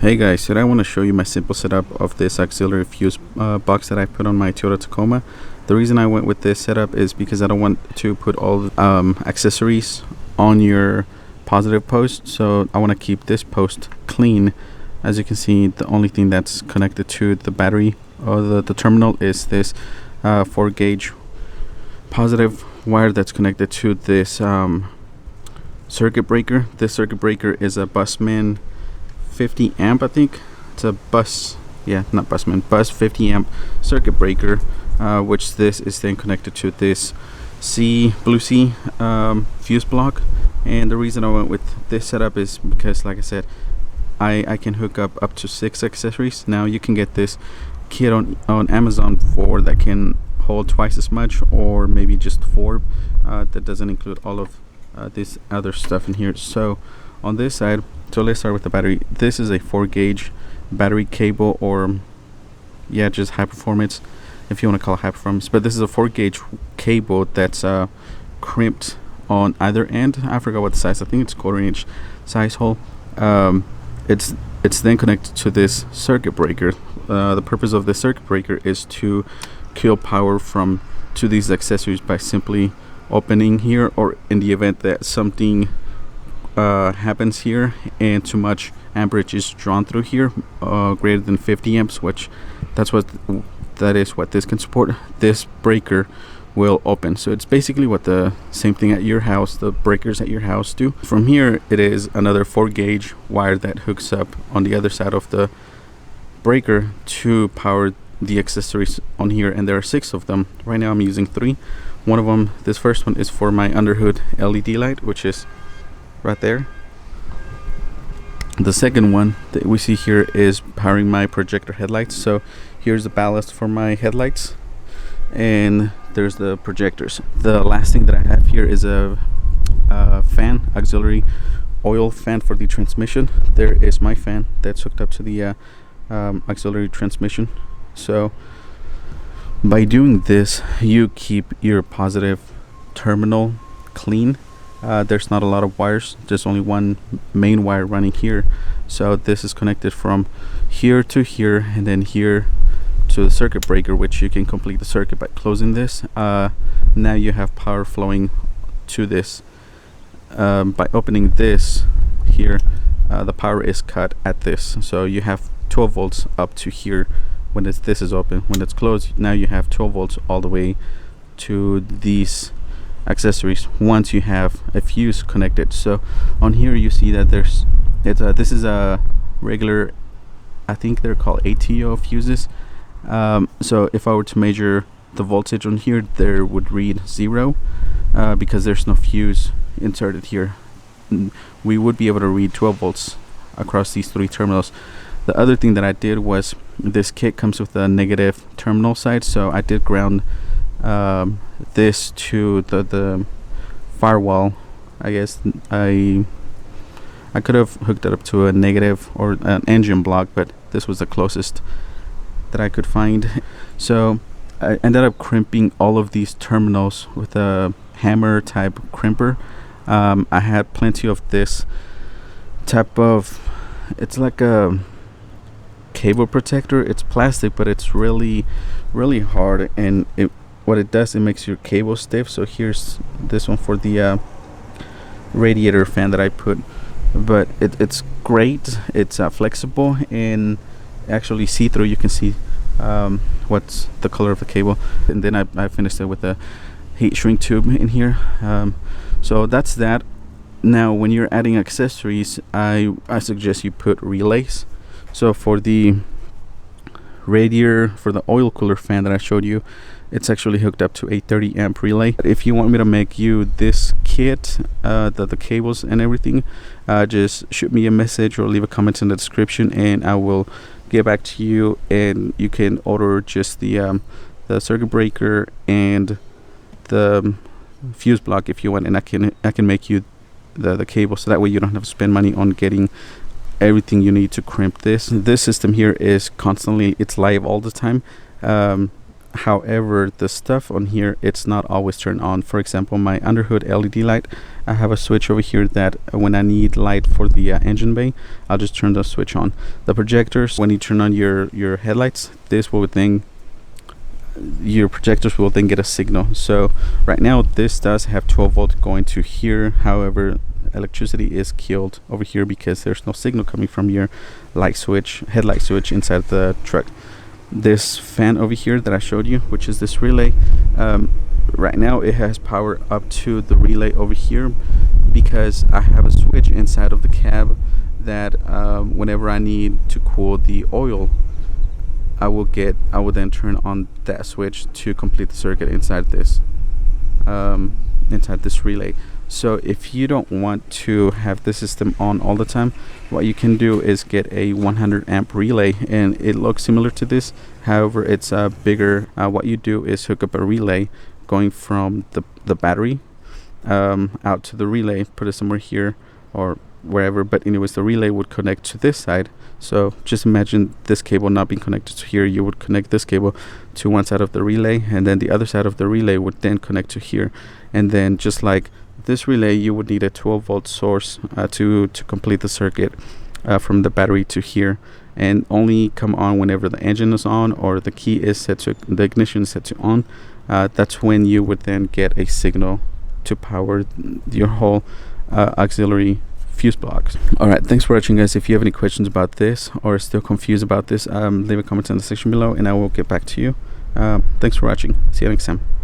Hey guys, today I want to show you my simple setup of this auxiliary fuse box that I put on my Toyota Tacoma. The reason I went with this setup is because I don't want to put all accessories on your positive post, so I want to keep this post clean. As you can see, the only thing that's connected to the battery or the terminal is this 4 gauge positive wire that's connected to this circuit breaker. This circuit breaker is a Bussmann 50 amp, I think it's a bus bus 50 amp circuit breaker, which this is then connected to this blue C fuse block. And the reason I went with this setup is because, like I said, I can hook up to 6 accessories. Now you can get this kit on Amazon for that can hold twice as much, or maybe just 4. That doesn't include all of this other stuff in here. So on this side, so let's start with the battery. This is a 4 gauge battery cable, or just high performance, if you want to call it high performance. But this is a 4 gauge cable that's crimped on either end. I forgot what the size. I think it's 1/4 inch size hole. It's then connected to this circuit breaker. The purpose of the circuit breaker is to kill power to these accessories by simply opening here, or in the event that something happens here and too much amperage is drawn through here, greater than 50 amps, which that is what this can support. This breaker will open. So it's basically what the same thing at your house, the breakers at your house do. From here, it is another 4 gauge wire that hooks up on the other side of the breaker to power the accessories on here, and there are 6 of them. Right now I'm using 3. One of them, this first one, is for my underhood LED light, which is right there. The second one that we see here is powering my projector headlights. So here's the ballast for my headlights, and there's the projectors. The last thing that I have here is a fan, auxiliary oil fan for the transmission. There is my fan that's hooked up to the auxiliary transmission. So by doing this, you keep your positive terminal clean. There's not a lot of wires, just only one main wire running here. So this is connected from here to here, and then here to the circuit breaker, which you can complete the circuit by closing this. Now you have power flowing to this. By opening this here, the power is cut at this. So you have 12 volts up to here when this is open. When it's closed, now you have 12 volts all the way to these accessories once you have a fuse connected. So on here you see that this is a regular, I think they're called ATO fuses. So if I were to measure the voltage on here, there would read 0 because there's no fuse inserted here. We would be able to read 12 volts across these 3 terminals. The other thing that I did was, this kit comes with a negative terminal side, so I did ground this to the firewall. I guess I could have hooked it up to a negative or an engine block, but this was the closest that I could find. So I ended up crimping all of these terminals with a hammer type crimper. I had plenty of this type of, it's like a cable protector. It's plastic, but it's really hard, and what it does, it makes your cable stiff. So here's this one for the radiator fan that I put, but it's great. It's flexible and actually see-through. You can see what's the color of the cable, and then I finished it with a heat shrink tube in here. So that's that. Now when you're adding accessories, I suggest you put relays. So for the radiator, for the oil cooler fan that I showed you, it's actually hooked up to a 30 amp relay. If you want me to make you this kit, the cables and everything, just shoot me a message or leave a comment in the description, and I will get back to you, and you can order just the circuit breaker and the fuse block if you want, and I can make you the cable, so that way you don't have to spend money on getting everything you need to crimp this. This system here is constantly, it's live all the time. However, the stuff on here, it's not always turned on. For example, my underhood LED light, I have a switch over here that when I need light for the engine bay, I'll just turn the switch on. The projectors, when you turn on your headlights, this will then, your projectors will then get a signal. So right now this does have 12 volt going to here. However, electricity is killed over here because there's no signal coming from your light switch, headlight switch inside the truck. This fan over here that I showed you, which is this relay, right now it has power up to the relay over here because I have a switch inside of the cab that whenever I need to cool the oil, I will then turn on that switch to complete the circuit inside this relay. So if you don't want to have the system on all the time, what you can do is get a 100 amp relay, and it looks similar to this. However, it's bigger. What you do is hook up a relay going from the battery out to the relay, put it somewhere here or wherever, but anyways, the relay would connect to this side. So just imagine this cable not being connected to here. You would connect this cable to one side of the relay, and then the other side of the relay would then connect to here. And then just like this relay, you would need a 12 volt source to complete the circuit from the battery to here, and only come on whenever the engine is on or the key is set to, the ignition is set to on. That's when you would then get a signal to power your whole auxiliary fuse blocks. Alright, thanks for watching, guys. If you have any questions about this or still confused about this, leave a comment in the section below and I will get back to you. Thanks for watching. See you next time.